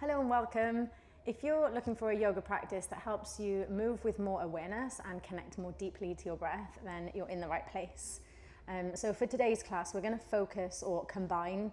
Hello and welcome. If you're looking for a yoga practice that helps you move with more awareness and connect more deeply to your breath, then you're in the right place. So for today's class, we're going to focus or combine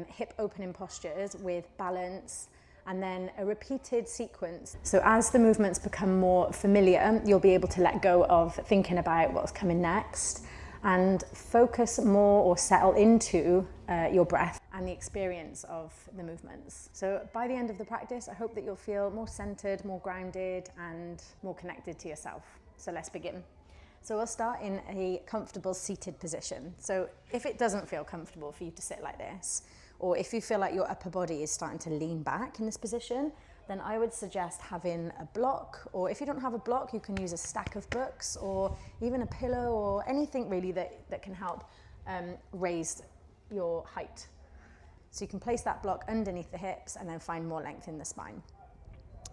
hip opening postures with balance and then a repeated sequence. So as the movements become more familiar, you'll be able to let go of thinking about what's coming next and focus more or settle into your breath and the experience of the movements. So by the end of the practice, I hope that you'll feel more centered, more grounded, and more connected to yourself. So let's begin. So we'll start in a comfortable seated position. So if it doesn't feel comfortable for you to sit like this, or if you feel like your upper body is starting to lean back in this position, then I would suggest having a block, or if you don't have a block, you can use a stack of books or even a pillow or anything really that can help raise your height. So you can place that block underneath the hips and then find more length in the spine.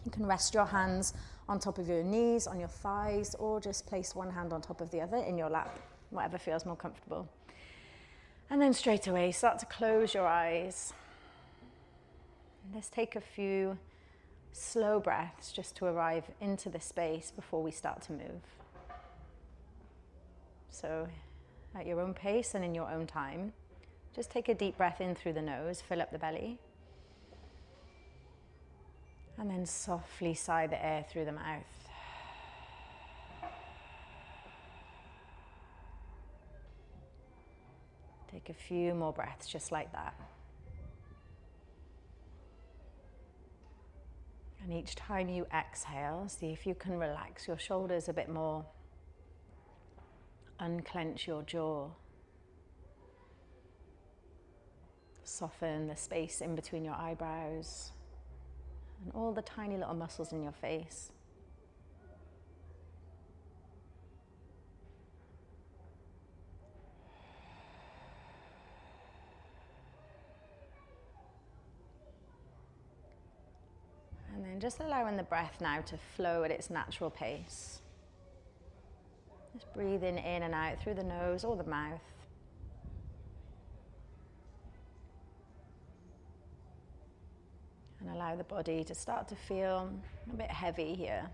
You can rest your hands on top of your knees, on your thighs, or just place one hand on top of the other in your lap, whatever feels more comfortable. And then straight away, start to close your eyes. Let's take a few slow breaths just to arrive into the space before we start to move. So at your own pace and in your own time, just take a deep breath in through the nose, fill up the belly. And then softly sigh the air through the mouth. Take a few more breaths just like that. And each time you exhale, see if you can relax your shoulders a bit more. Unclench your jaw. Soften the space in between your eyebrows and all the tiny little muscles in your face. And then just allowing the breath now to flow at its natural pace. Just breathing in and out through the nose or the mouth. And allow the body to start to feel a bit heavy here.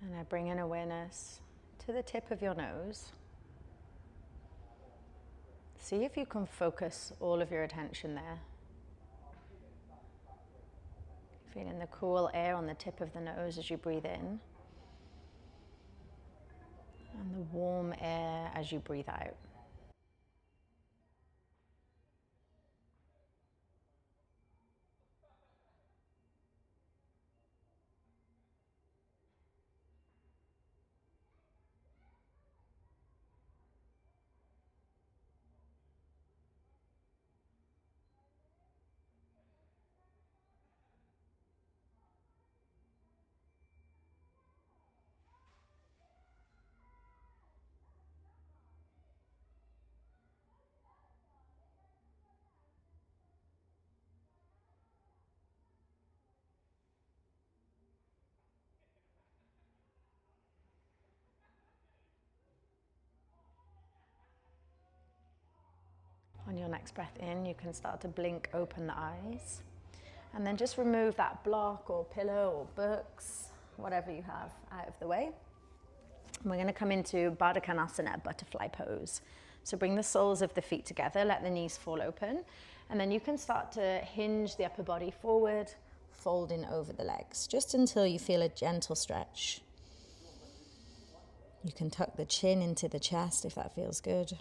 And now bring in awareness to the tip of your nose. See if you can focus all of your attention there. Feeling the cool air on the tip of the nose as you breathe in. And the warm air as you breathe out. On your next breath in, you can start to blink open the eyes. And then just remove that block or pillow or books, whatever you have, out of the way. And we're going to come into Baddha Konasana, butterfly pose. So bring the soles of the feet together, let the knees fall open. And then you can start to hinge the upper body forward, folding over the legs, just until you feel a gentle stretch. You can tuck the chin into the chest if that feels good.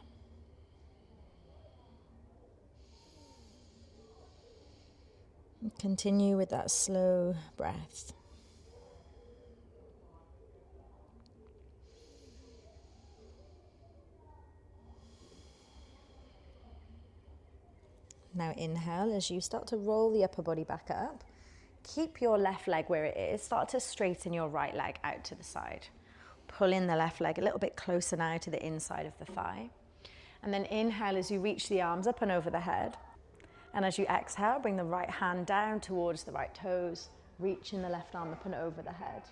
Continue with that slow breath. Now inhale as you start to roll the upper body back up. keep your left leg where it is. Start to straighten your right leg out to the side. Pull in the left leg a little bit closer now to the inside of the thigh. And then inhale as you reach the arms up and over the head. And as you exhale, bring the right hand down towards the right toes, reaching the left arm up and over the head.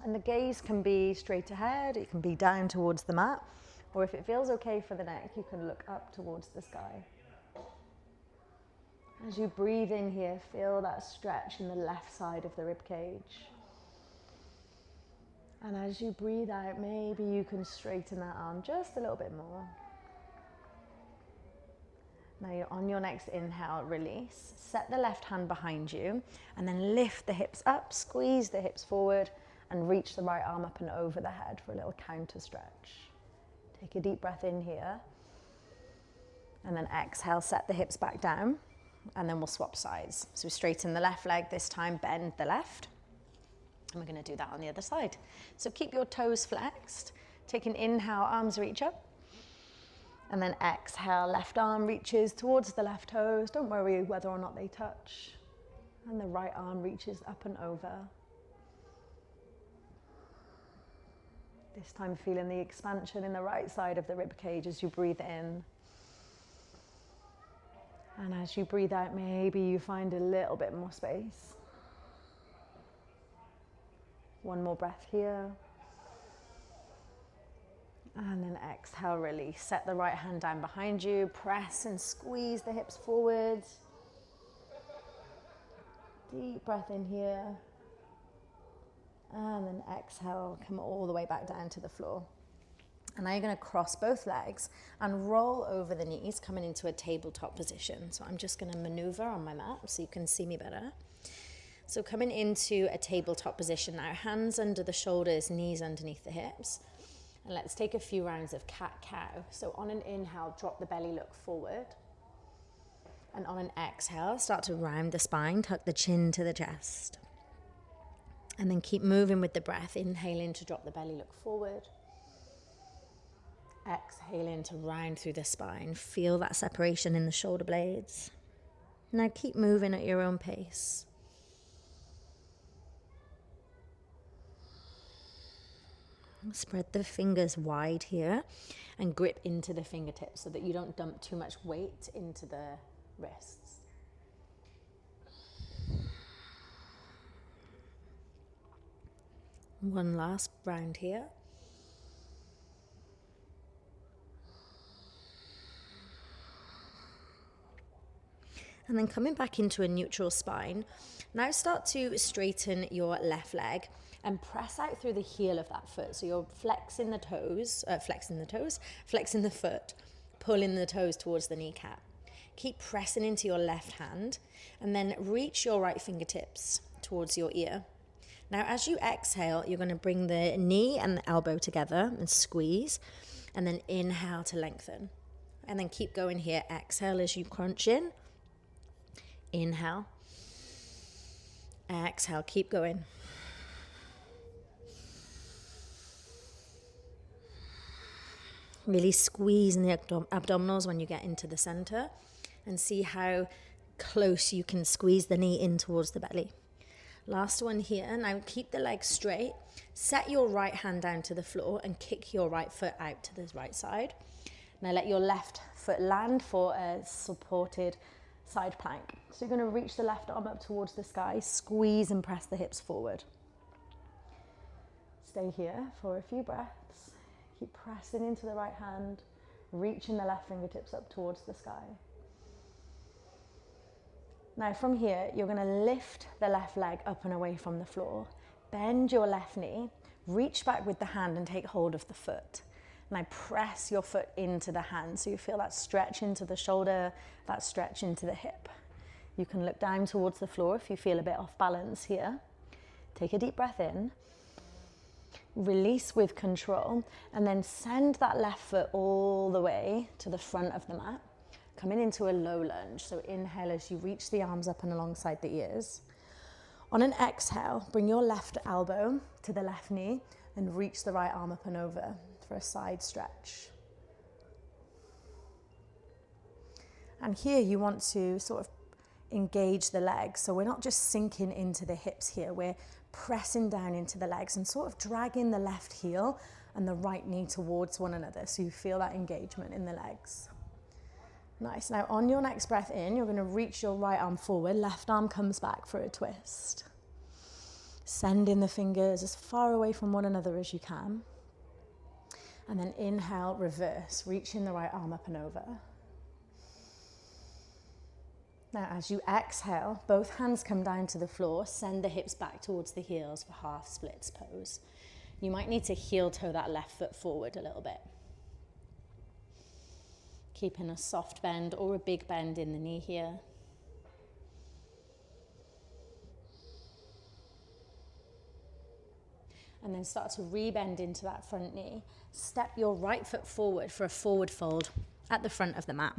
And the gaze can be straight ahead, it can be down towards the mat, or if it feels okay for the neck, you can look up towards the sky. As you breathe in here, feel that stretch in the left side of the rib cage. And as you breathe out, maybe you can straighten that arm just a little bit more. Now you're on your next inhale, release. Set the left hand behind you and then lift the hips up, squeeze the hips forward and reach the right arm up and over the head for a little counter stretch. Take a deep breath in here and then exhale, set the hips back down and then we'll swap sides. So straighten the left leg, this time bend the left. And we're going to do that on the other side. So keep your toes flexed. Take an inhale, arms reach up. And then exhale, left arm reaches towards the left toes. Don't worry whether or not they touch. And the right arm reaches up and over. This time feeling the expansion in the right side of the rib cage as you breathe in. And as you breathe out, maybe you find a little bit more space. One more breath here. And then exhale, release. Set the right hand down behind you. Press and squeeze the hips forward. Deep breath in here. And then exhale, come all the way back down to the floor. And now you're going to cross both legs and roll over the knees, coming into a tabletop position. So I'm just going to maneuver on my mat so you can see me better. So coming into a tabletop position now, hands under the shoulders, knees underneath the hips. And let's take a few rounds of cat-cow. So on an inhale, drop the belly, look forward. And on an exhale, start to round the spine, tuck the chin to the chest. And then keep moving with the breath, inhaling to drop the belly, look forward. Exhaling to round through the spine. Feel that separation in the shoulder blades. Now keep moving at your own pace. Spread the fingers wide here and grip into the fingertips so that you don't dump too much weight into the wrists. One last round here. And then coming back into a neutral spine. Now start to straighten your left leg and press out through the heel of that foot. So you're flexing the foot, pulling the toes towards the kneecap. Keep pressing into your left hand and then reach your right fingertips towards your ear. Now as you exhale, you're going to bring the knee and the elbow together and squeeze, and then inhale to lengthen. And then keep going here. Exhale as you crunch in. Inhale. Exhale, keep going. Really squeeze in the abdominals when you get into the center and see how close you can squeeze the knee in towards the belly. Last one here. Now keep the legs straight. Set your right hand down to the floor and kick your right foot out to the right side. Now let your left foot land for a supported side plank. So you're going to reach the left arm up towards the sky, squeeze and press the hips forward. Stay here for a few breaths. Keep pressing into the right hand, reaching the left fingertips up towards the sky. Now from here, you're going to lift the left leg up and away from the floor. Bend your left knee, reach back with the hand and take hold of the foot. Now press your foot into the hand so you feel that stretch into the shoulder, that stretch into the hip. You can look down towards the floor if you feel a bit off balance here. Take a deep breath in. Release with control and then send that left foot all the way to the front of the mat. Coming into a low lunge. So inhale as you reach the arms up and alongside the ears. On an exhale, bring your left elbow to the left knee and reach the right arm up and over for a side stretch. And here you want to sort of engage the legs. So we're not just sinking into the hips here, we're pressing down into the legs and sort of dragging the left heel and the right knee towards one another, so you feel that engagement in the legs. Nice. Now on your next breath in, you're going to reach your right arm forward, left arm comes back for a twist. Sending the fingers as far away from one another as you can. And then inhale, reverse, reaching the right arm up and over. Now as you exhale, both hands come down to the floor, send the hips back towards the heels for half splits pose. You might need to heel toe that left foot forward a little bit. Keeping a soft bend or a big bend in the knee here. And then start to rebend into that front knee. Step your right foot forward for a forward fold at the front of the mat.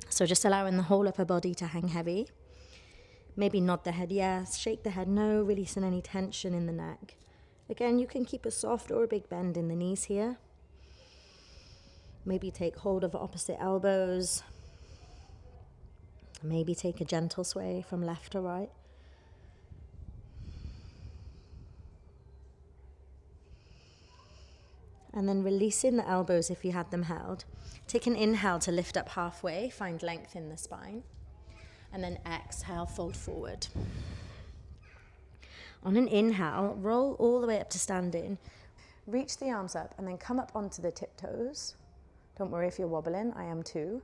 So just allowing the whole upper body to hang heavy. Maybe nod the head yes, shake the head no, releasing any tension in the neck. Again, you can keep a soft or a big bend in the knees here. Maybe take hold of opposite elbows. Maybe take a gentle sway from left to right. And then releasing the elbows if you had them held. Take an inhale to lift up halfway, find length in the spine. And then exhale, fold forward. On an inhale, roll all the way up to standing. Reach the arms up and then come up onto the tiptoes. Don't worry if you're wobbling, I am too.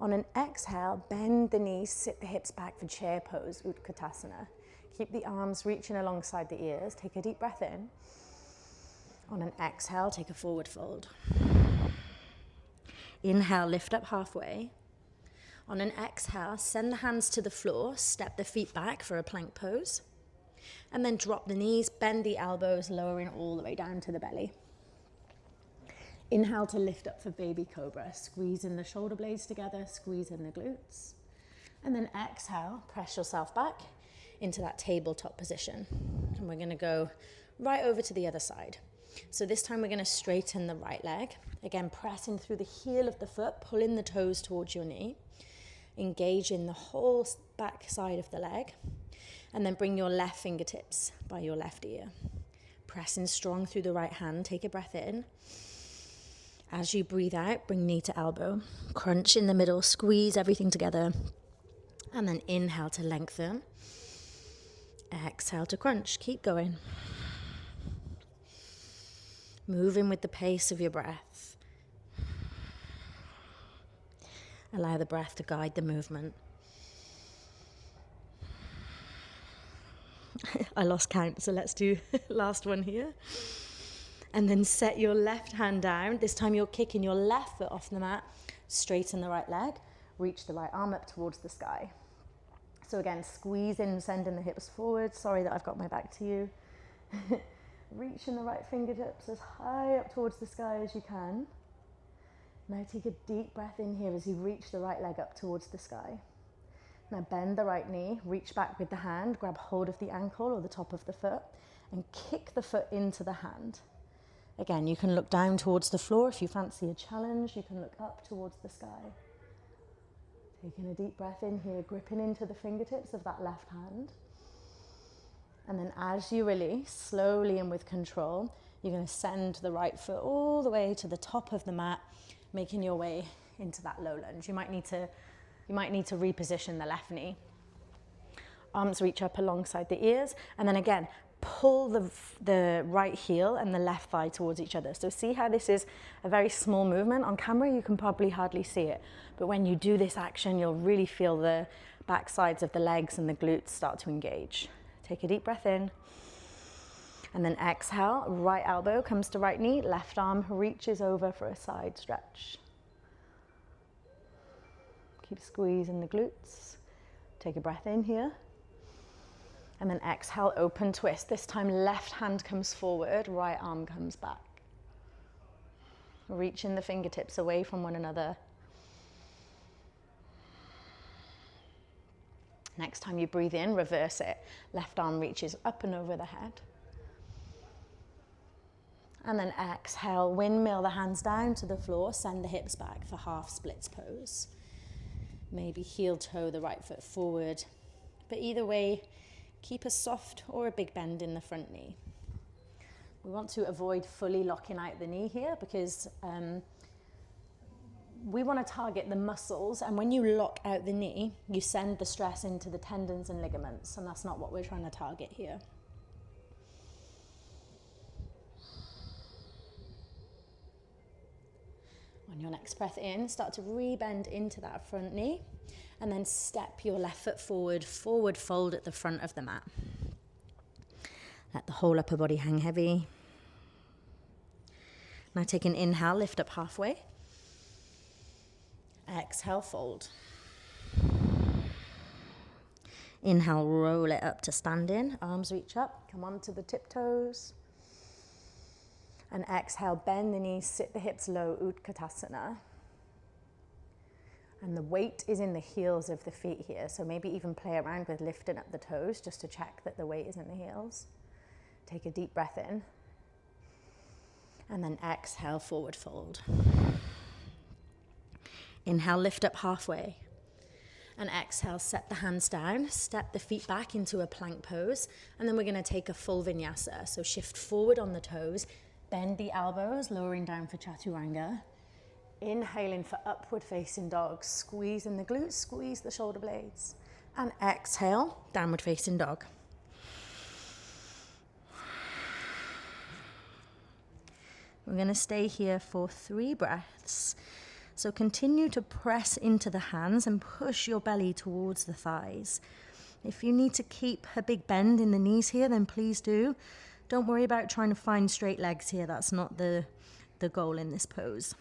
On an exhale, bend the knees, sit the hips back for chair pose, Utkatasana. Keep the arms reaching alongside the ears. Take a deep breath in. On an exhale, take a forward fold. Inhale, lift up halfway. On an exhale, send the hands to the floor, step the feet back for a plank pose. And then drop the knees, bend the elbows, lowering all the way down to the belly. Inhale to lift up for baby cobra. Squeezing the shoulder blades together, squeezing the glutes. And then exhale, press yourself back into that tabletop position. And we're gonna go right over to the other side. So this time we're going to straighten the right leg. Again, pressing through the heel of the foot, pulling the toes towards your knee. Engaging the whole back side of the leg. And then bring your left fingertips by your left ear. Pressing strong through the right hand. Take a breath in. As you breathe out, bring knee to elbow. Crunch in the middle, squeeze everything together. And then inhale to lengthen. Exhale to crunch. Keep going. Moving with the pace of your breath. Allow the breath to guide the movement. I lost count, so let's do last one here. And then set your left hand down. This time you're kicking your left foot off the mat, straighten the right leg, reach the right arm up towards the sky. So again, squeeze in, sending the hips forward. Sorry that I've got my back to you. Reaching the right fingertips as high up towards the sky as you can. Now take a deep breath in here as you reach the right leg up towards the sky. Now bend the right knee, reach back with the hand, grab hold of the ankle or the top of the foot and kick the foot into the hand. Again, you can look down towards the floor if you fancy a challenge. You can look up towards the sky. Taking a deep breath in here, gripping into the fingertips of that left hand. And then as you release, slowly and with control, you're going to send the right foot all the way to the top of the mat, making your way into that low lunge. You might need to reposition the left knee. Arms reach up alongside the ears, and then again, pull the right heel and the left thigh towards each other. So see how this is a very small movement. On camera, you can probably hardly see it, but when you do this action, you'll really feel the back sides of the legs and the glutes start to engage. Take a deep breath in, and then exhale, right elbow comes to right knee, left arm reaches over for a side stretch. Keep squeezing the glutes. Take a breath in here. And then exhale, open twist. This time left hand comes forward, right arm comes back. Reaching the fingertips away from one another. Next time you breathe in, reverse it. Left arm reaches up and over the head. And then exhale, windmill the hands down to the floor, send the hips back for half splits pose. Maybe heel toe the right foot forward. But either way, keep a soft or a big bend in the front knee. We want to avoid fully locking out the knee here because we want to target the muscles, and when you lock out the knee, you send the stress into the tendons and ligaments, and that's not what we're trying to target here. On your next breath in, start to rebend into that front knee, and then step your left foot forward, forward fold at the front of the mat. Let the whole upper body hang heavy. Now take an inhale, lift up halfway. Exhale, fold. Inhale, roll it up to standing. Arms reach up, come on to the tiptoes. And exhale, bend the knees, sit the hips low, Utkatasana. And the weight is in the heels of the feet here, so maybe even play around with lifting up the toes just to check that the weight is in the heels. Take a deep breath in. And then exhale, forward fold. Inhale, lift up halfway. And exhale, set the hands down, step the feet back into a plank pose, and then we're going to take a full vinyasa. So shift forward on the toes, bend the elbows, lowering down for chaturanga. Inhaling for upward facing dog, squeeze in the glutes, squeeze the shoulder blades. And exhale, downward facing dog. We're going to stay here for 3 breaths. So continue to press into the hands and push your belly towards the thighs. If you need to keep a big bend in the knees here, then please do. Don't worry about trying to find straight legs here. That's not the goal in this pose.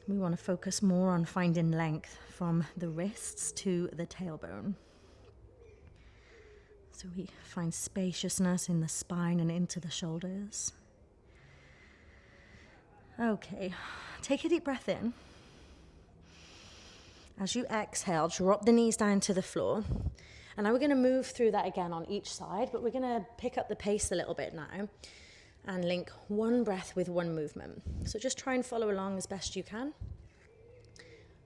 We want to focus more on finding length from the wrists to the tailbone. So we find spaciousness in the spine and into the shoulders. Okay, take a deep breath in. As you exhale, drop the knees down to the floor. And now we're going to move through that again on each side, but we're going to pick up the pace a little bit now and link one breath with one movement. So just try and follow along as best you can.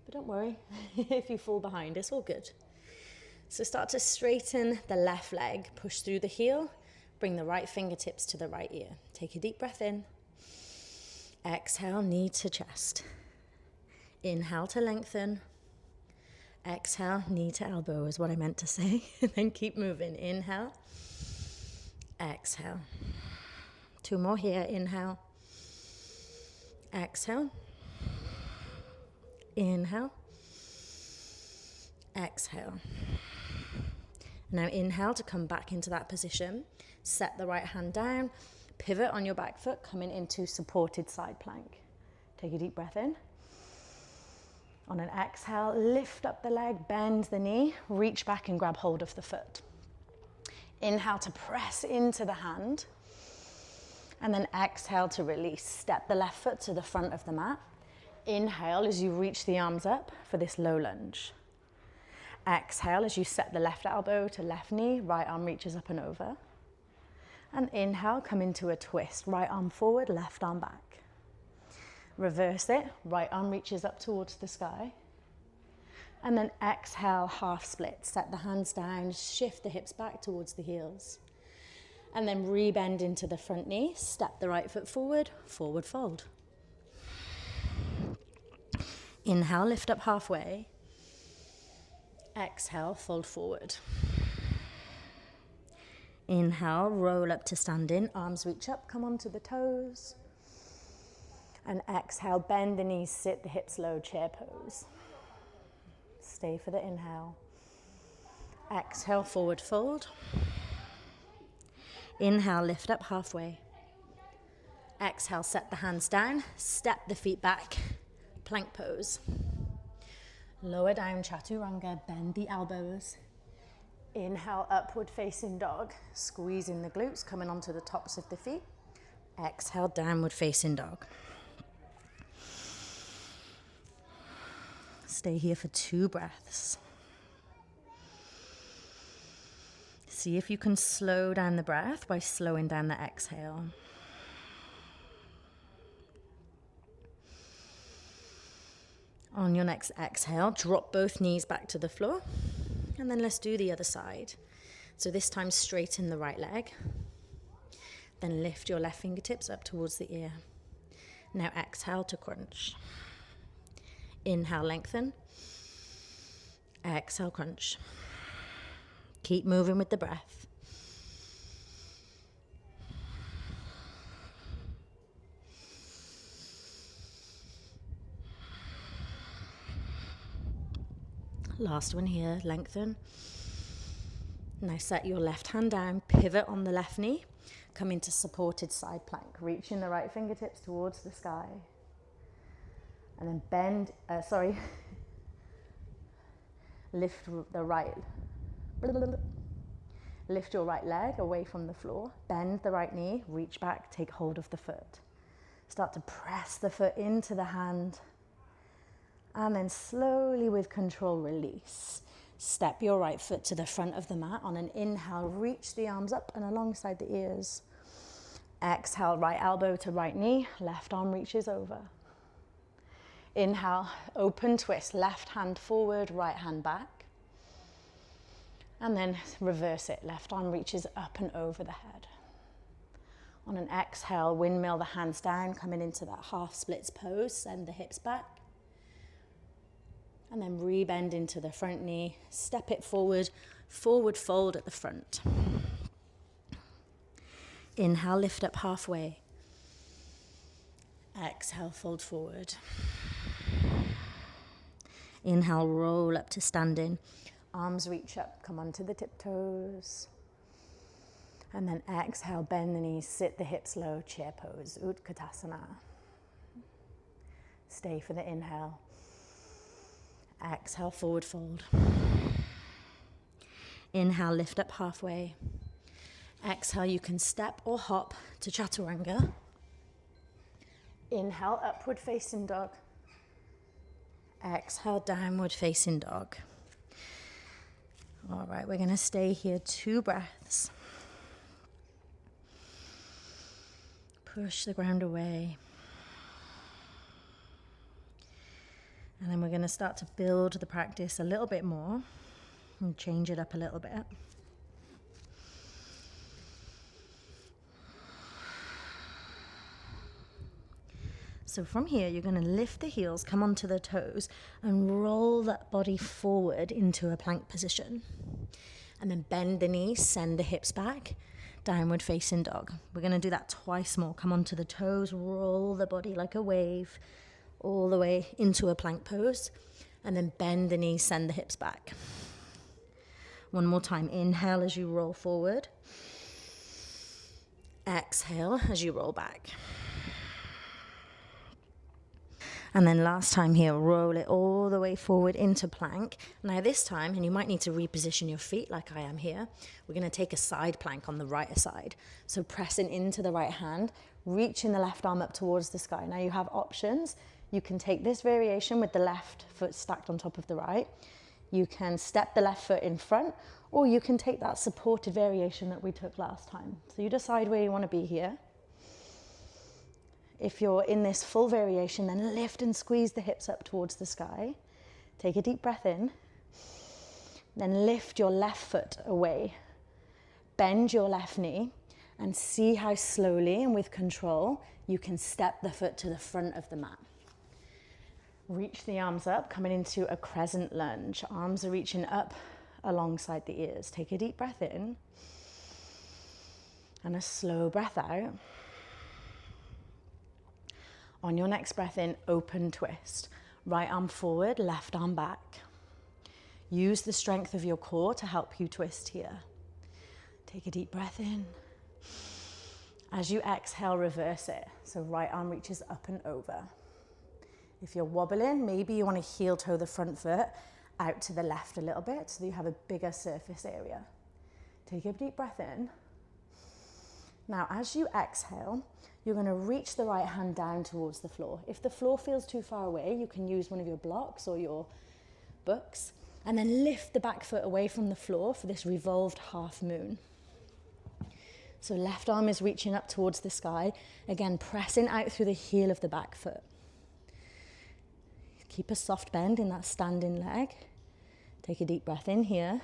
But don't worry if you fall behind, it's all good. So start to straighten the left leg, push through the heel, bring the right fingertips to the right ear. Take a deep breath in. Exhale, knee to chest. Inhale to lengthen. Exhale, knee to elbow is what I meant to say. Then keep moving. Inhale. Exhale. 2 more here. Inhale. Exhale. Inhale. Exhale. Now inhale to come back into that position. Set the right hand down. Pivot on your back foot, coming into supported side plank. Take a deep breath in. On an exhale, lift up the leg, bend the knee, reach back and grab hold of the foot. Inhale to press into the hand. And then exhale to release. Step the left foot to the front of the mat. Inhale as you reach the arms up for this low lunge. Exhale as you set the left elbow to left knee, right arm reaches up and over. And inhale, come into a twist. Right arm forward, left arm back. Reverse it, right arm reaches up towards the sky. And then exhale, half split. Set the hands down, shift the hips back towards the heels. And then rebend into the front knee, step the right foot forward, forward fold. Inhale, lift up halfway. Exhale, fold forward. Inhale, roll up to standing, arms reach up, come onto the toes. And exhale, bend the knees, sit the hips low, chair pose. Stay for the inhale. Exhale, forward fold. Inhale, lift up halfway. Exhale, set the hands down, step the feet back, plank pose. Lower down, chaturanga, bend the elbows. Inhale, upward facing dog, squeezing the glutes, coming onto the tops of the feet. Exhale, downward facing dog. Stay here for 2 breaths. See if you can slow down the breath by slowing down the exhale. On your next exhale, drop both knees back to the floor. And then let's do the other side. So this time straighten the right leg. Then lift your left fingertips up towards the ear. Now exhale to crunch. Inhale, lengthen. Exhale, crunch. Keep moving with the breath. Last one here, lengthen. Now set your left hand down, pivot on the left knee, come into supported side plank, reaching the right fingertips towards the sky. And then lift your right leg away from the floor, bend the right knee, reach back, take hold of the foot. Start to press the foot into the hand. And then slowly with control, release. Step your right foot to the front of the mat. On an inhale, reach the arms up and alongside the ears. Exhale, right elbow to right knee, left arm reaches over. Inhale, open twist, left hand forward, right hand back. And then reverse it, left arm reaches up and over the head. On an exhale, windmill the hands down, coming into that half splits pose, send the hips back. And then rebend into the front knee, step it forward, forward fold at the front. Inhale, lift up halfway. Exhale, fold forward. Inhale, roll up to standing. Arms reach up, come onto the tiptoes. And then exhale, bend the knees, sit the hips low, chair pose, Utkatasana. Stay for the inhale. Exhale, forward fold. Inhale, lift up halfway. Exhale, you can step or hop to Chaturanga. Inhale, upward facing dog. Exhale, downward facing dog. All right, we're going to stay here 2 breaths. Push the ground away. And then we're going to start to build the practice a little bit more and change it up a little bit. So from here, you're going to lift the heels, come onto the toes, and roll that body forward into a plank position. And then bend the knees, send the hips back, downward facing dog. We're going to do that twice more. Come onto the toes, roll the body like a wave, all the way into a plank pose, and then bend the knees, send the hips back. One more time. Inhale as you roll forward. Exhale as you roll back. And then last time here, roll it all the way forward into plank. Now this time, and you might need to reposition your feet like I am here, we're going to take a side plank on the right side. So pressing into the right hand, reaching the left arm up towards the sky. Now you have options. You can take this variation with the left foot stacked on top of the right. You can step the left foot in front, or you can take that supported variation that we took last time. So you decide where you want to be here. If you're in this full variation, then lift and squeeze the hips up towards the sky. Take a deep breath in. Then lift your left foot away. Bend your left knee and see how slowly and with control you can step the foot to the front of the mat. Reach the arms up, coming into a crescent lunge. Arms are reaching up alongside the ears. Take a deep breath in and a slow breath out. On your next breath in, open twist. Right arm forward, left arm back. Use the strength of your core to help you twist here. Take a deep breath in. As you exhale, reverse it. So right arm reaches up and over. If you're wobbling, maybe you want to heel toe the front foot out to the left a little bit so that you have a bigger surface area. Take a deep breath in. Now, as you exhale, you're going to reach the right hand down towards the floor. If the floor feels too far away, you can use one of your blocks or your books, and then lift the back foot away from the floor for this revolved half moon. So left arm is reaching up towards the sky, again pressing out through the heel of the back foot. Keep a soft bend in that standing leg. Take a deep breath in here.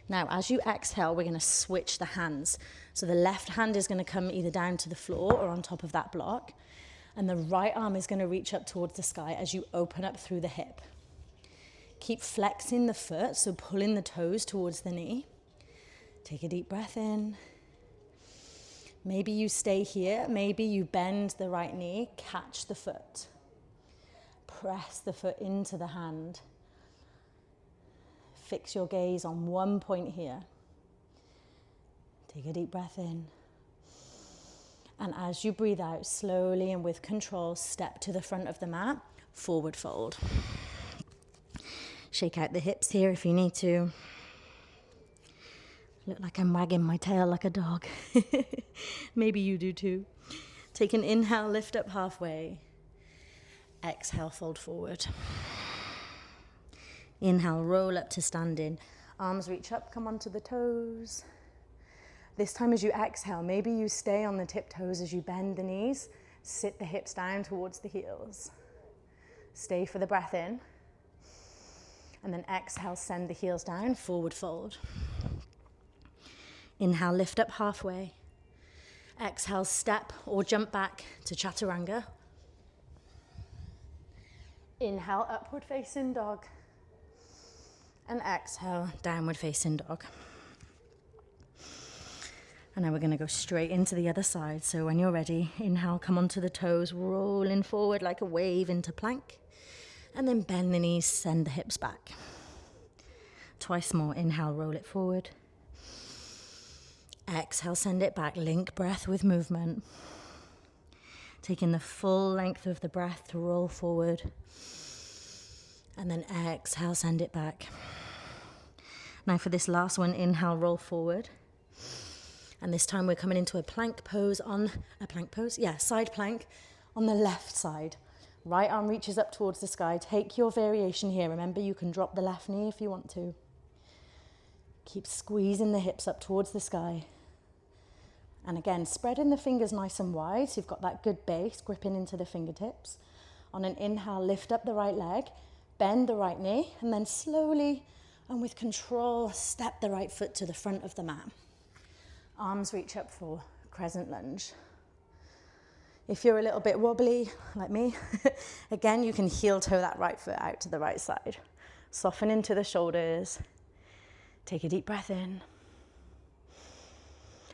Now, as you exhale, we're going to switch the hands. So the left hand is going to come either down to the floor or on top of that block. And the right arm is going to reach up towards the sky as you open up through the hip. Keep flexing the foot, so pulling the toes towards the knee. Take a deep breath in. Maybe you stay here. Maybe you bend the right knee, catch the foot. Press the foot into the hand. Fix your gaze on one point here. Take a deep breath in. And as you breathe out, slowly and with control, step to the front of the mat, forward fold. Shake out the hips here if you need to. Look like I'm wagging my tail like a dog. Maybe you do too. Take an inhale, lift up halfway. Exhale, fold forward. Inhale, roll up to standing. Arms reach up, come onto the toes. This time as you exhale, maybe you stay on the tiptoes as you bend the knees, sit the hips down towards the heels. Stay for the breath in. And then exhale, send the heels down, forward fold. Inhale, lift up halfway. Exhale, step or jump back to chaturanga. Inhale, upward facing dog. And exhale, downward facing dog. And now we're going to go straight into the other side. So when you're ready, inhale, come onto the toes, rolling forward like a wave into plank. And then bend the knees, send the hips back. Twice more, inhale, roll it forward. Exhale, send it back, link breath with movement. Taking the full length of the breath to roll forward. And then exhale, send it back. Now for this last one, inhale, roll forward. And this time we're coming into a plank pose side plank on the left side. Right arm reaches up towards the sky. Take your variation here. Remember, you can drop the left knee if you want to. Keep squeezing the hips up towards the sky. And again, spreading the fingers nice and wide so you've got that good base, gripping into the fingertips. On an inhale, lift up the right leg, bend the right knee, and then slowly and with control, step the right foot to the front of the mat. Arms reach up for crescent lunge. If you're a little bit wobbly, like me, again, you can heel toe that right foot out to the right side. Soften into the shoulders. Take a deep breath in.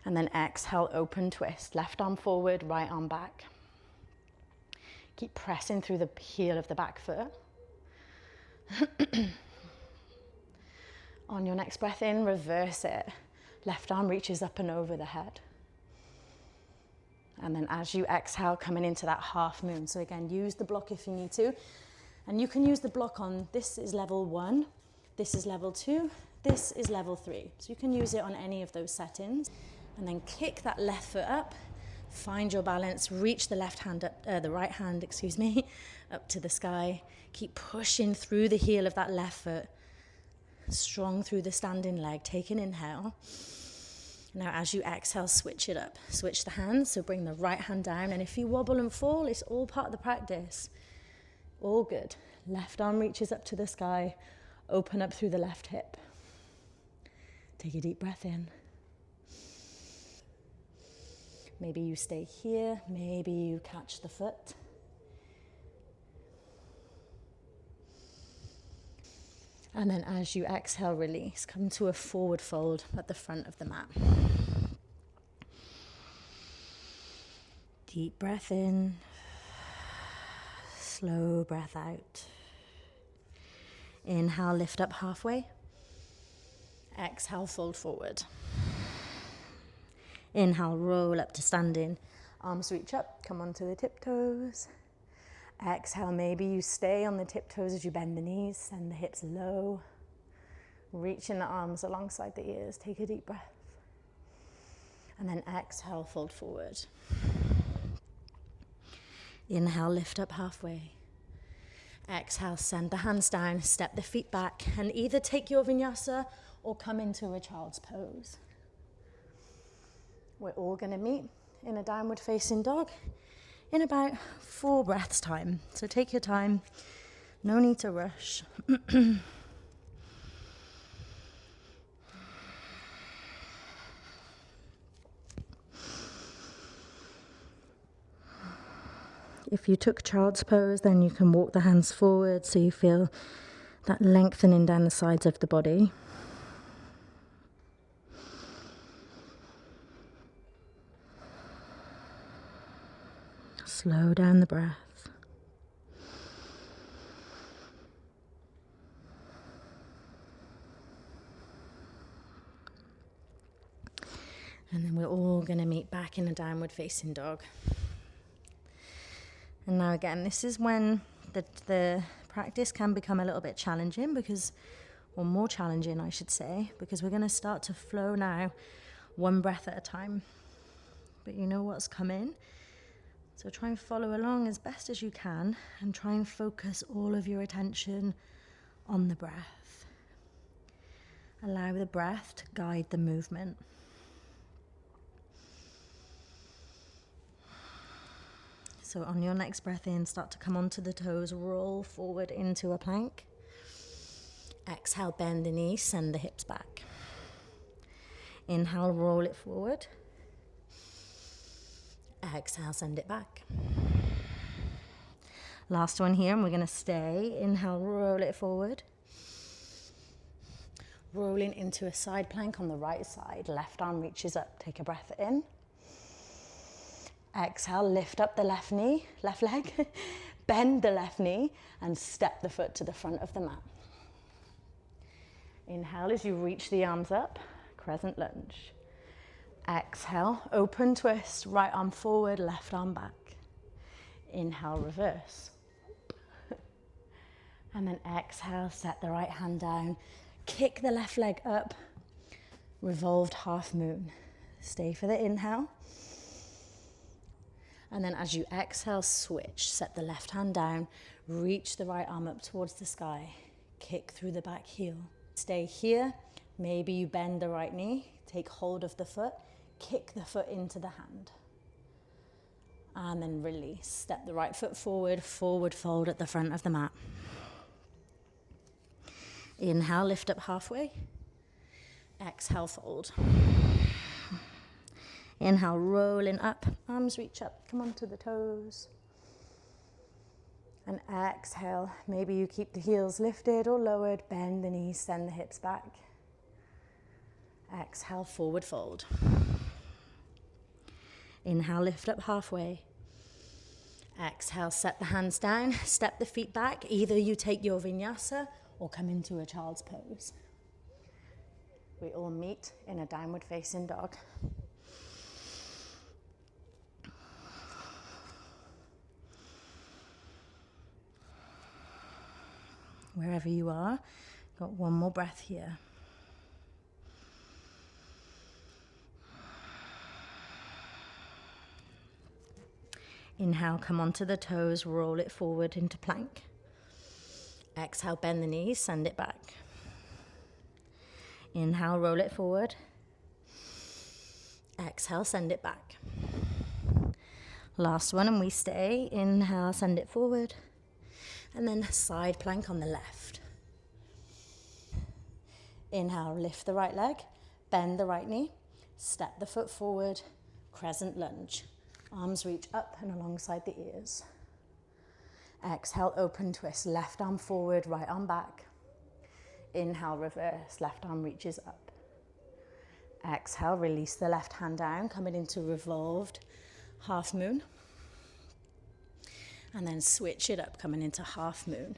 And then exhale, open twist. Left arm forward, right arm back. Keep pressing through the heel of the back foot. On your next breath in, reverse it. Left arm reaches up and over the head. And then as you exhale, coming into that half moon. So again, use the block if you need to. And you can use the block on, this is level 1, this is level 2, this is level 3. So you can use it on any of those settings. And then kick that left foot up, find your balance, reach the right hand, up to the sky. Keep pushing through the heel of that left foot. Strong through the standing leg. Take an inhale. Now as you exhale, switch it up. Switch the hands, so bring the right hand down. And if you wobble and fall, it's all part of the practice. All good. Left arm reaches up to the sky. Open up through the left hip. Take a deep breath in. Maybe you stay here. Maybe you catch the foot. And then as you exhale, release. Come to a forward fold at the front of the mat. Deep breath in. Slow breath out. Inhale, lift up halfway. Exhale, fold forward. Inhale, roll up to standing. Arms reach up, come onto the tiptoes. Exhale, maybe you stay on the tiptoes as you bend the knees, send the hips low. Reaching the arms alongside the ears, take a deep breath. And then exhale, fold forward. Inhale, lift up halfway. Exhale, send the hands down, step the feet back, and either take your vinyasa or come into a child's pose. We're all going to meet in a downward facing dog in about 4 breaths time. So take your time, no need to rush. If you took child's pose, then you can walk the hands forward so you feel that lengthening down the sides of the body. Slow down the breath. And then we're all going to meet back in a downward facing dog. And now again, this is when the practice can become a little bit challenging because, or more challenging I should say, because we're going to start to flow now, one breath at a time. But you know what's coming. So try and follow along as best as you can and try and focus all of your attention on the breath. Allow the breath to guide the movement. So on your next breath in, start to come onto the toes, roll forward into a plank. Exhale, bend the knees, send the hips back. Inhale, roll it forward. Exhale, send it back. Last one here, and we're going to stay. Inhale, roll it forward. Rolling into a side plank on the right side. Left arm reaches up. Take a breath in. Exhale, lift up the left knee, left leg. Bend the left knee and step the foot to the front of the mat. Inhale as you reach the arms up. Crescent lunge. Exhale, open twist, right arm forward, left arm back. Inhale, reverse. And then exhale, set the right hand down, kick the left leg up, revolved half moon. Stay for the inhale. And then as you exhale, switch, set the left hand down, reach the right arm up towards the sky, kick through the back heel. Stay here, maybe you bend the right knee, take hold of the foot, kick the foot into the hand. And then release. Step the right foot forward, forward fold at the front of the mat. Inhale, lift up halfway. Exhale, fold. Inhale, rolling up, arms reach up, come onto the toes. And exhale, maybe you keep the heels lifted or lowered, bend the knees, send the hips back. Exhale, forward fold. Inhale, lift up halfway. Exhale, set the hands down, step the feet back. Either you take your vinyasa or come into a child's pose. We all meet in a downward facing dog. Wherever you are, got one more breath here. Inhale, come onto the toes, roll it forward into plank. Exhale, bend the knees, send it back. Inhale, roll it forward. Exhale, send it back. Last one, and we stay. Inhale, send it forward. And then side plank on the left. Inhale, lift the right leg, bend the right knee, step the foot forward, crescent lunge. Arms reach up and alongside the ears. Exhale, open twist, left arm forward, right arm back. Inhale, reverse, left arm reaches up. Exhale, release the left hand down, coming into revolved half moon. And then switch it up, coming into half moon.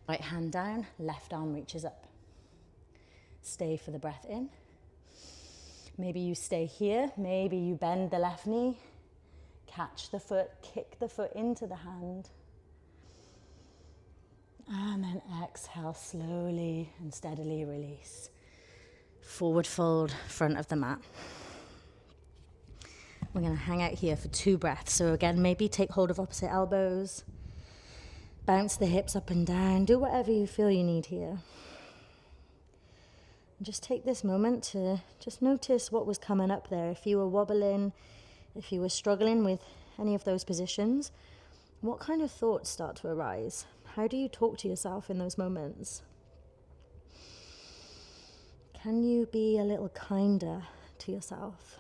Right hand down, left arm reaches up. Stay for the breath in. Maybe you stay here, maybe you bend the left knee, catch the foot, kick the foot into the hand. And then exhale, slowly and steadily release. Forward fold, front of the mat. We're going to hang out here for 2 breaths. So again, maybe take hold of opposite elbows. Bounce the hips up and down. Do whatever you feel you need here. And just take this moment to just notice what was coming up there. If you were wobbling, if you were struggling with any of those positions, what kind of thoughts start to arise? How do you talk to yourself in those moments? Can you be a little kinder to yourself?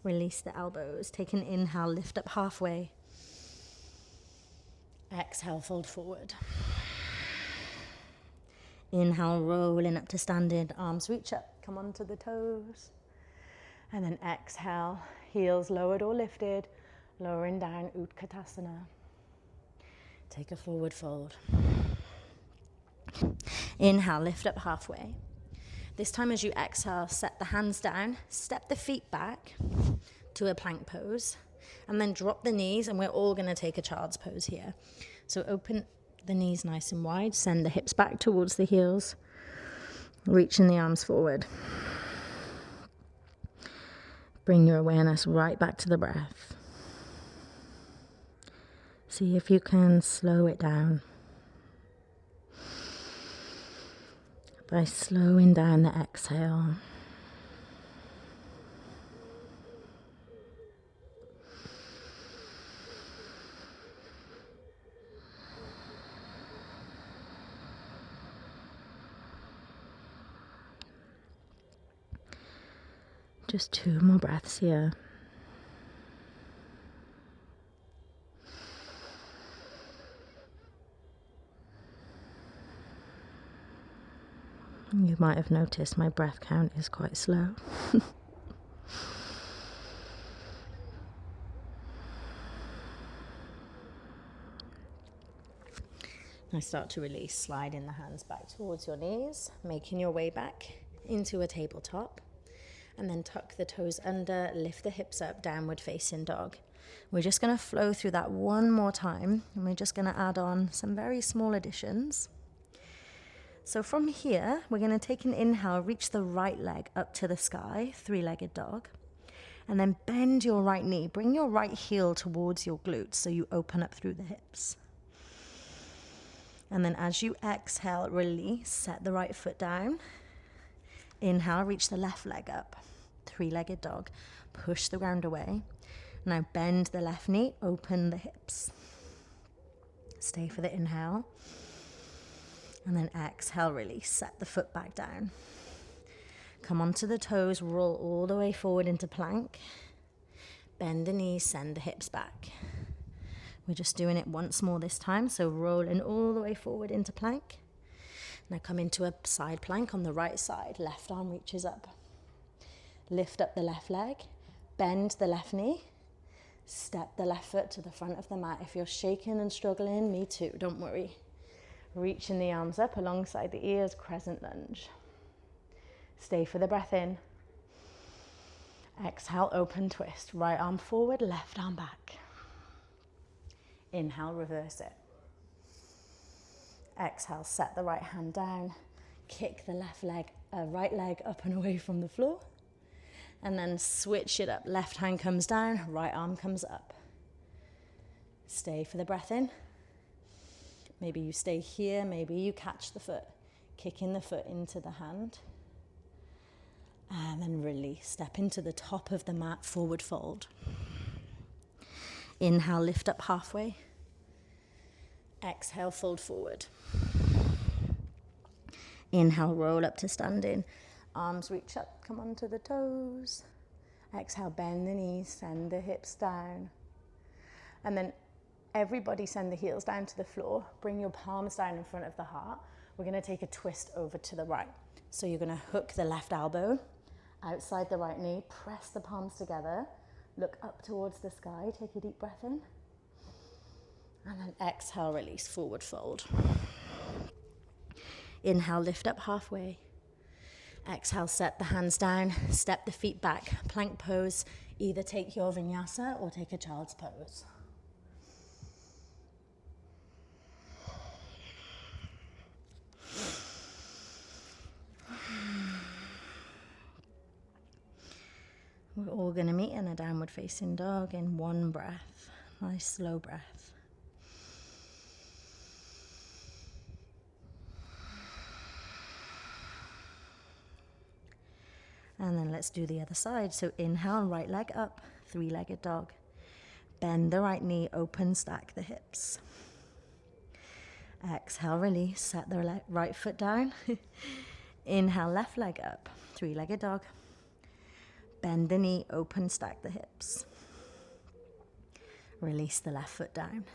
Release the elbows. Take an inhale, lift up halfway. Exhale, fold forward. Inhale, rolling up to standing, arms reach up, come onto the toes. And then exhale, heels lowered or lifted, lowering down, Utkatasana. Take a forward fold. Inhale, lift up halfway. This time as you exhale, set the hands down, step the feet back to a plank pose, and then drop the knees, and we're all going to take a child's pose here. So open the knees nice and wide, send the hips back towards the heels, reaching the arms forward. Bring your awareness right back to the breath. See if you can slow it down by slowing down the exhale. Just 2 more breaths here. You might have noticed my breath count is quite slow. Now start to release, sliding the hands back towards your knees, making your way back into a tabletop. And then tuck the toes under, lift the hips up, downward facing dog. We're just going to flow through that one more time, and we're just going to add on some very small additions. So from here, we're going to take an inhale, reach the right leg up to the sky, 3-legged dog. And then bend your right knee, bring your right heel towards your glutes so you open up through the hips. And then as you exhale, release, set the right foot down. Inhale, reach the left leg up, 3-legged dog. Push the ground away. Now bend the left knee, open the hips. Stay for the inhale. And then exhale, release, set the foot back down. Come onto the toes, roll all the way forward into plank. Bend the knees, send the hips back. We're just doing it once more this time, so rolling all the way forward into plank. Now come into a side plank on the right side. Left arm reaches up. Lift up the left leg. Bend the left knee. Step the left foot to the front of the mat. If you're shaking and struggling, me too, don't worry. Reaching the arms up alongside the ears, crescent lunge. Stay for the breath in. Exhale, open twist. Right arm forward, left arm back. Inhale, reverse it. Exhale, set the right hand down. Kick the right leg up and away from the floor. And then switch it up. Left hand comes down, right arm comes up. Stay for the breath in. Maybe you stay here, maybe you catch the foot, kicking the foot into the hand. And then release, step into the top of the mat, forward fold. Inhale, lift up halfway. Exhale, fold forward. Inhale, roll up to standing. Arms reach up, come onto the toes. Exhale, bend the knees, send the hips down. And then everybody send the heels down to the floor. Bring your palms down in front of the heart. We're going to take a twist over to the right. So you're going to hook the left elbow outside the right knee. Press the palms together. Look up towards the sky. Take a deep breath in. And then exhale, release, forward fold. Inhale, lift up halfway. Exhale, set the hands down. Step the feet back. Plank pose. Either take your vinyasa or take a child's pose. We're all going to meet in a downward facing dog in one breath. Nice slow breath. And then let's do the other side. So inhale, right leg up, three-legged dog. Bend the right knee, open, stack the hips. Exhale, release, set the right foot down. Inhale, left leg up, three-legged dog. Bend the knee, open, stack the hips. Release the left foot down.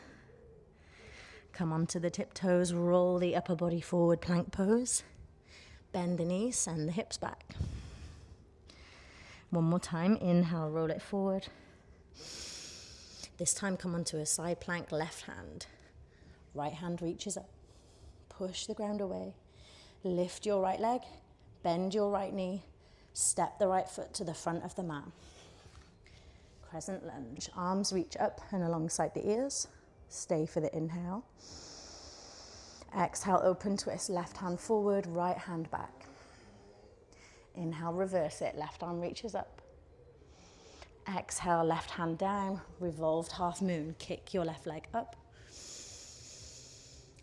Come onto the tiptoes, roll the upper body forward, plank pose. Bend the knees, send the hips back. One more time, inhale, roll it forward. This time come onto a side plank, left hand. Right hand reaches up. Push the ground away. Lift your right leg, bend your right knee, step the right foot to the front of the mat. Crescent lunge, arms reach up and alongside the ears. Stay for the inhale. Exhale, open twist, left hand forward, right hand back. Inhale, reverse it, left arm reaches up. Exhale, left hand down, revolved half moon, kick your left leg up.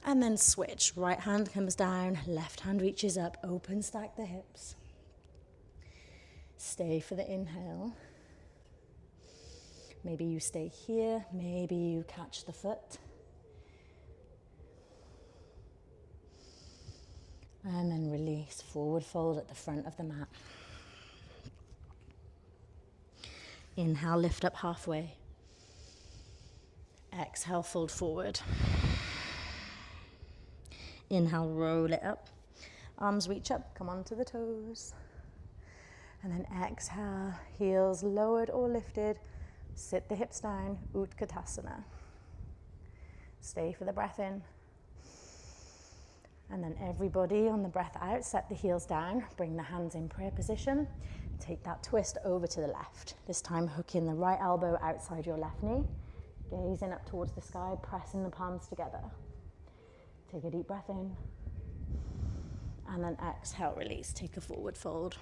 And then switch, right hand comes down, left hand reaches up, open, stack the hips. Stay for the inhale. Maybe you stay here, maybe you catch the foot. And then release, forward fold at the front of the mat. Inhale, lift up halfway. Exhale, fold forward. Inhale, roll it up. Arms reach up, come onto the toes. And then exhale, heels lowered or lifted. Sit the hips down, Utkatasana. Stay for the breath in. And then everybody on the breath out, set the heels down, bring the hands in prayer position. Take that twist over to the left. This time hook in the right elbow outside your left knee. Gazing up towards the sky, pressing the palms together. Take a deep breath in. And then exhale, release. Take a forward fold.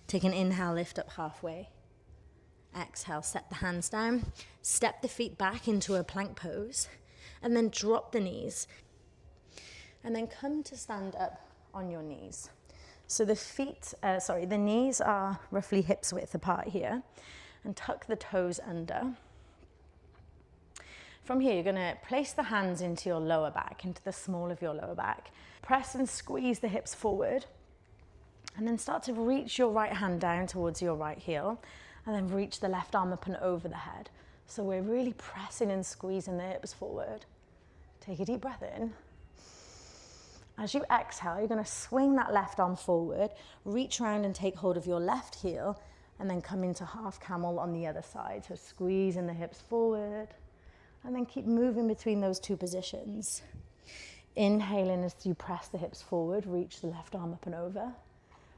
Take an inhale, lift up halfway. Exhale, set the hands down. Step the feet back into a plank pose. And then drop the knees. And then come to stand up on your knees. So the knees are roughly hips width apart here. And tuck the toes under. From here, you're going to place the hands into your lower back, into the small of your lower back. Press and squeeze the hips forward. And then start to reach your right hand down towards your right heel. And then reach the left arm up and over the head. So we're really pressing and squeezing the hips forward. Take a deep breath in. As you exhale, you're going to swing that left arm forward, reach around and take hold of your left heel, and then come into half camel on the other side. So squeezing the hips forward, and then keep moving between those two positions. Inhaling as you press the hips forward, reach the left arm up and over,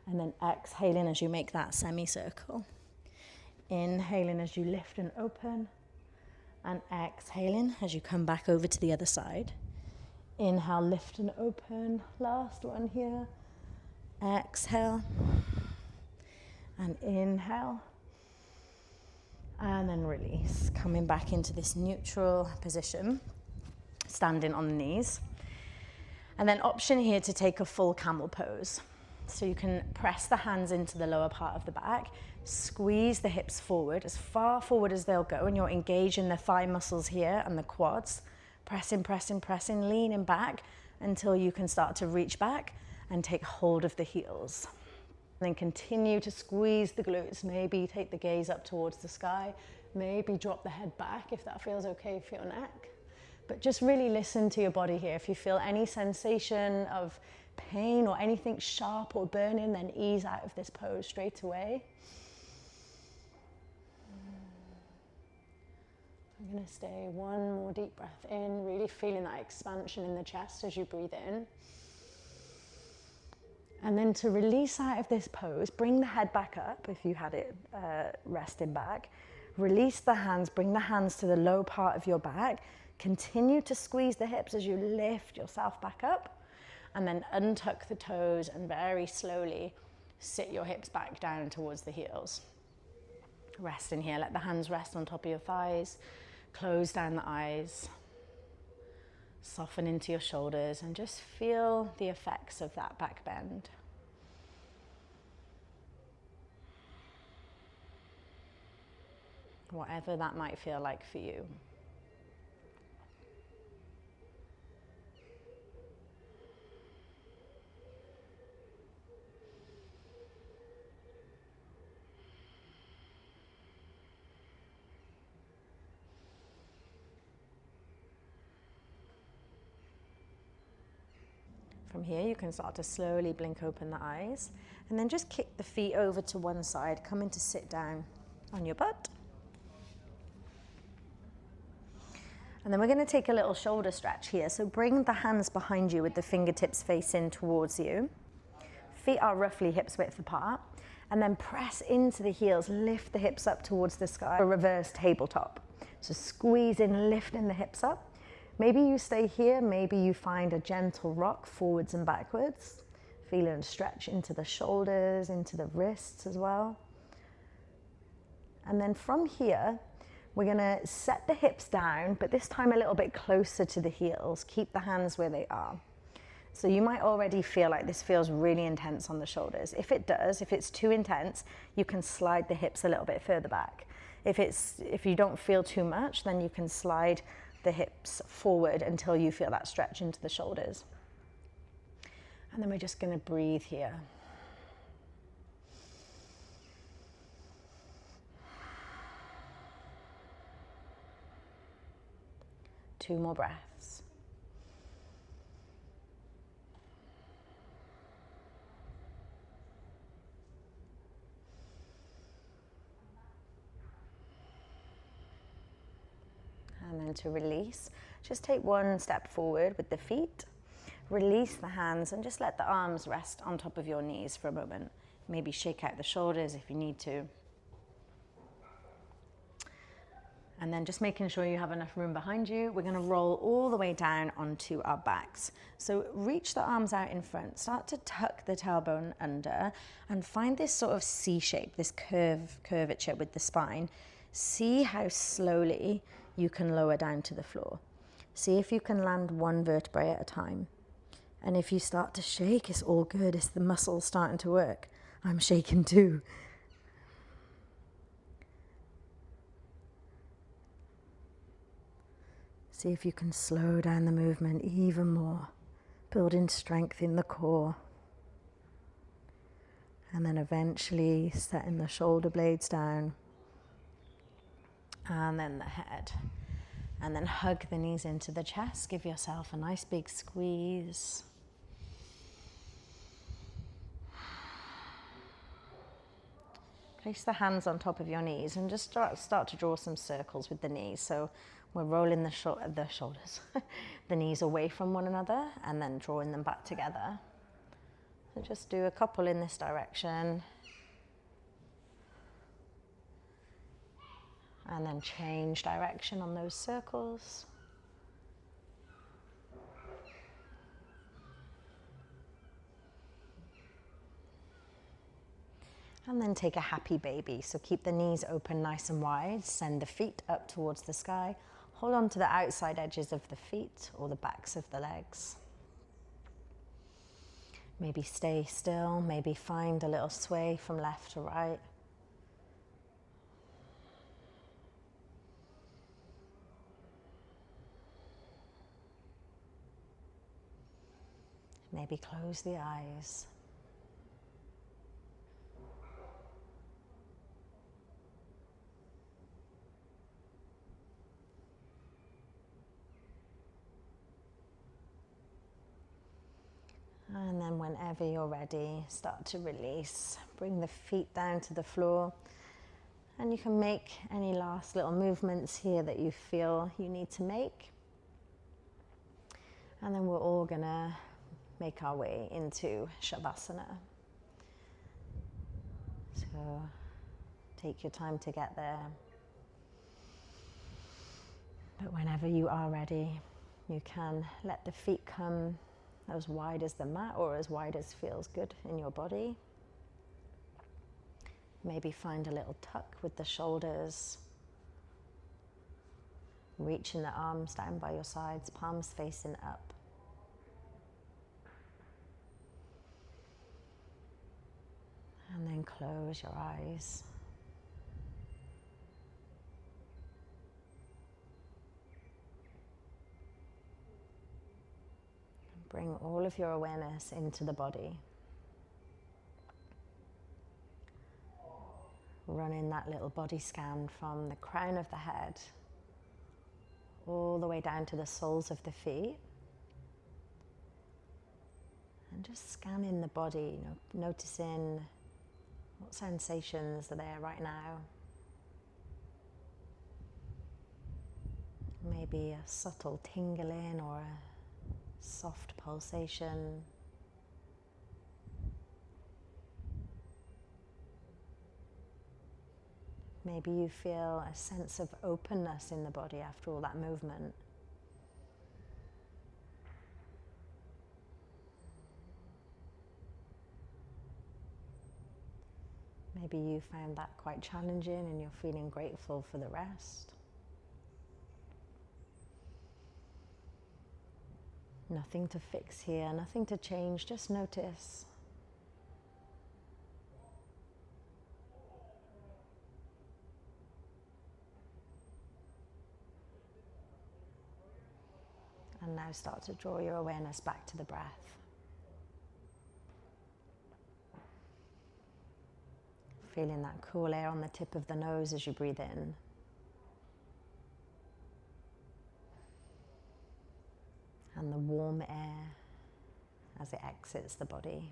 and then exhaling as you make that semicircle. Inhaling as you lift and open, and exhaling as you come back over to the other side. Inhale, lift and open. Last one here. Exhale. And inhale. And then release. Coming back into this neutral position. Standing on the knees. And then option here to take a full camel pose. So you can press the hands into the lower part of the back. Squeeze the hips forward, as far forward as they'll go. And you're engaging the thigh muscles here and the quads. Pressing, pressing, pressing, leaning back until you can start to reach back and take hold of the heels. And then continue to squeeze the glutes. Maybe take the gaze up towards the sky. Maybe drop the head back if that feels okay for your neck. But just really listen to your body here. If you feel any sensation of pain or anything sharp or burning, then ease out of this pose straight away. I'm going to stay one more deep breath in, really feeling that expansion in the chest as you breathe in. And then to release out of this pose, bring the head back up if you had it resting back. Release the hands, bring the hands to the low part of your back. Continue to squeeze the hips as you lift yourself back up. And then untuck the toes and very slowly sit your hips back down towards the heels. Rest in here, let the hands rest on top of your thighs. Close down the eyes. Soften into your shoulders and just feel the effects of that back bend. Whatever that might feel like for you. From here, you can start to slowly blink open the eyes and then just kick the feet over to one side, come into sit down on your butt. And then we're going to take a little shoulder stretch here. So bring the hands behind you with the fingertips facing towards you. Feet are roughly hips width apart. And then press into the heels, lift the hips up towards the sky. A reverse tabletop. So squeeze in, lifting the hips up. Maybe you stay here, maybe you find a gentle rock forwards and backwards. Feeling a stretch into the shoulders, into the wrists as well. And then from here, we're gonna set the hips down, but this time a little bit closer to the heels. Keep the hands where they are. So you might already feel like this feels really intense on the shoulders. If it does, if it's too intense, you can slide the hips a little bit further back. If you don't feel too much, then you can slide the hips forward until you feel that stretch into the shoulders. And then we're just going to breathe here. Two more breaths. And then to release, just take one step forward with the feet, release the hands and just let the arms rest on top of your knees for a moment. Maybe shake out the shoulders if you need to. And then just making sure you have enough room behind you, we're gonna roll all the way down onto our backs. So reach the arms out in front, start to tuck the tailbone under and find this sort of C shape, this curvature with the spine. See how slowly you can lower down to the floor. See if you can land one vertebrae at a time. And if you start to shake, it's all good. It's the muscles starting to work. I'm shaking too. See if you can slow down the movement even more, building strength in the core. And then eventually setting the shoulder blades down. And then the head. And then hug the knees into the chest. Give yourself a nice big squeeze. Place the hands on top of your knees and just start to draw some circles with the knees. So we're rolling the shoulders, the knees away from one another and then drawing them back together. So just do a couple in this direction. And then change direction on those circles. And then take a happy baby. So keep the knees open nice and wide. Send the feet up towards the sky. Hold on to the outside edges of the feet or the backs of the legs. Maybe stay still. Maybe find a little sway from left to right. Maybe close the eyes. And then whenever you're ready, start to release. Bring the feet down to the floor. And you can make any last little movements here that you feel you need to make. And then we're all gonna make our way into Savasana. So take your time to get there. But whenever you are ready, you can let the feet come as wide as the mat or as wide as feels good in your body. Maybe find a little tuck with the shoulders. Reaching the arms down by your sides, palms facing up. And then close your eyes. Bring all of your awareness into the body. Running that little body scan from the crown of the head all the way down to the soles of the feet. And just scanning the body, noticing what sensations are there right now. Maybe a subtle tingling or a soft pulsation. Maybe you feel a sense of openness in the body after all that movement. Maybe you found that quite challenging and you're feeling grateful for the rest. Nothing to fix here, nothing to change, just notice. And now start to draw your awareness back to the breath. Feeling that cool air on the tip of the nose as you breathe in. And the warm air as it exits the body.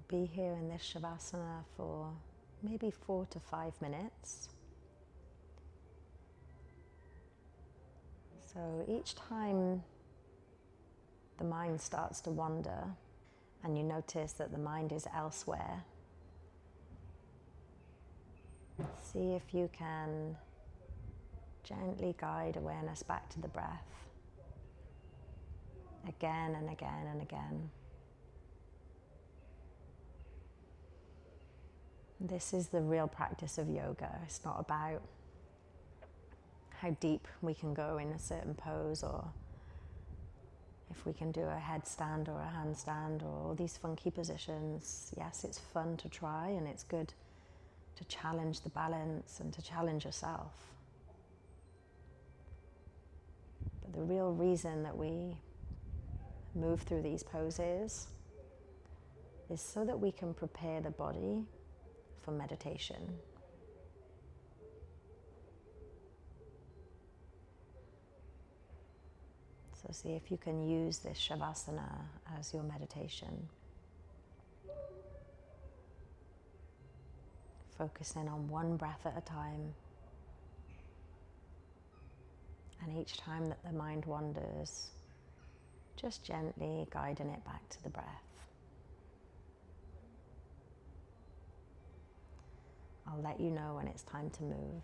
We'll be here in this Savasana for maybe 4 to 5 minutes. So each time the mind starts to wander and you notice that the mind is elsewhere, see if you can gently guide awareness back to the breath again and again and again. This is the real practice of yoga. It's not about how deep we can go in a certain pose, or if we can do a headstand or a handstand or all these funky positions. Yes, it's fun to try and it's good to challenge the balance and to challenge yourself. But the real reason that we move through these poses is so that we can prepare the body for meditation. So see if you can use this Savasana as your meditation. Focusing on one breath at a time. And each time that the mind wanders, just gently guiding it back to the breath. I'll let you know when it's time to move.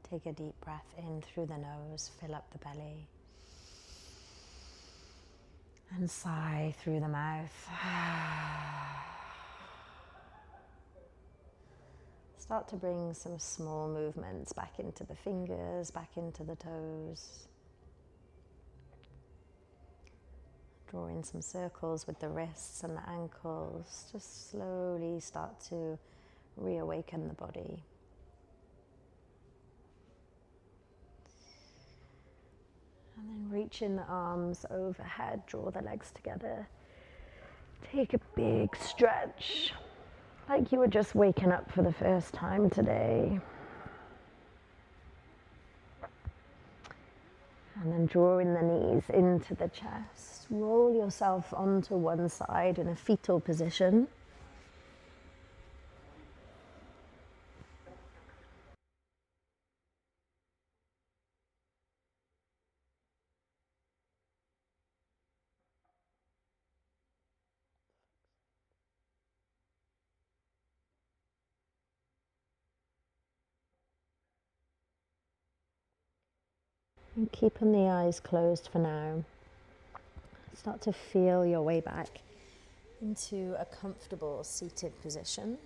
Take a deep breath in through the nose, fill up the belly. And sigh through the mouth. Start to bring some small movements back into the fingers, back into the toes. Draw in some circles with the wrists and the ankles. Just slowly start to reawaken the body. And then reach in the arms overhead, draw the legs together. Take a big stretch, like you were just waking up for the first time today. And then drawing the knees into the chest. Roll yourself onto one side in a fetal position. And keeping the eyes closed for now. Start to feel your way back into a comfortable seated position.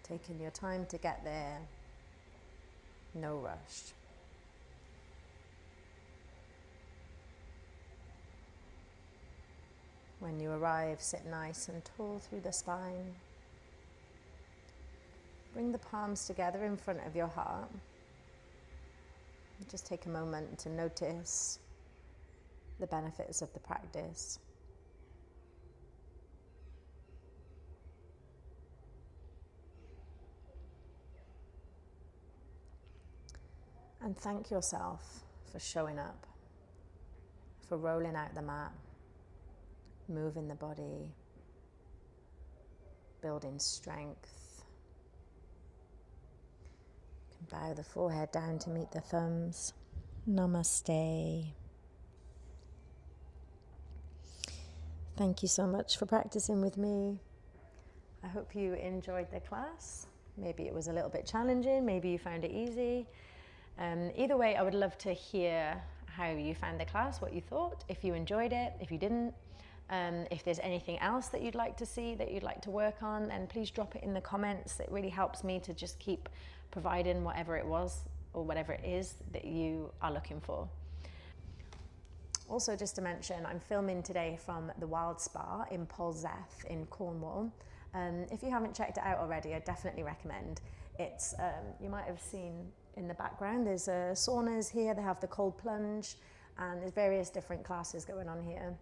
Taking your time to get there, no rush. When you arrive, sit nice and tall through the spine. Bring the palms together in front of your heart. Just take a moment to notice the benefits of the practice. And thank yourself for showing up, for rolling out the mat, moving the body, building strength. You can bow the forehead down to meet the thumbs. Namaste. Thank you so much for practicing with me. I hope you enjoyed the class. Maybe it was a little bit challenging, maybe you found it easy. Either way, I would love to hear how you found the class, what you thought, if you enjoyed it, if you didn't. If there's anything else that you'd like to see, that you'd like to work on, then please drop it in the comments. It really helps me to just keep providing whatever it was or whatever it is that you are looking for. Also, just to mention, I'm filming today from the Wild Spa in Polzeath in Cornwall. If you haven't checked it out already, I definitely recommend. It's, you might have seen in the background, there's saunas here, they have the cold plunge, and there's various different classes going on here.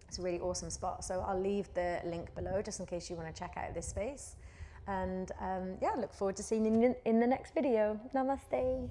It's a really awesome spot. So I'll leave the link below just in case you want to check out this space. And yeah, look forward to seeing you in the next video. Namaste.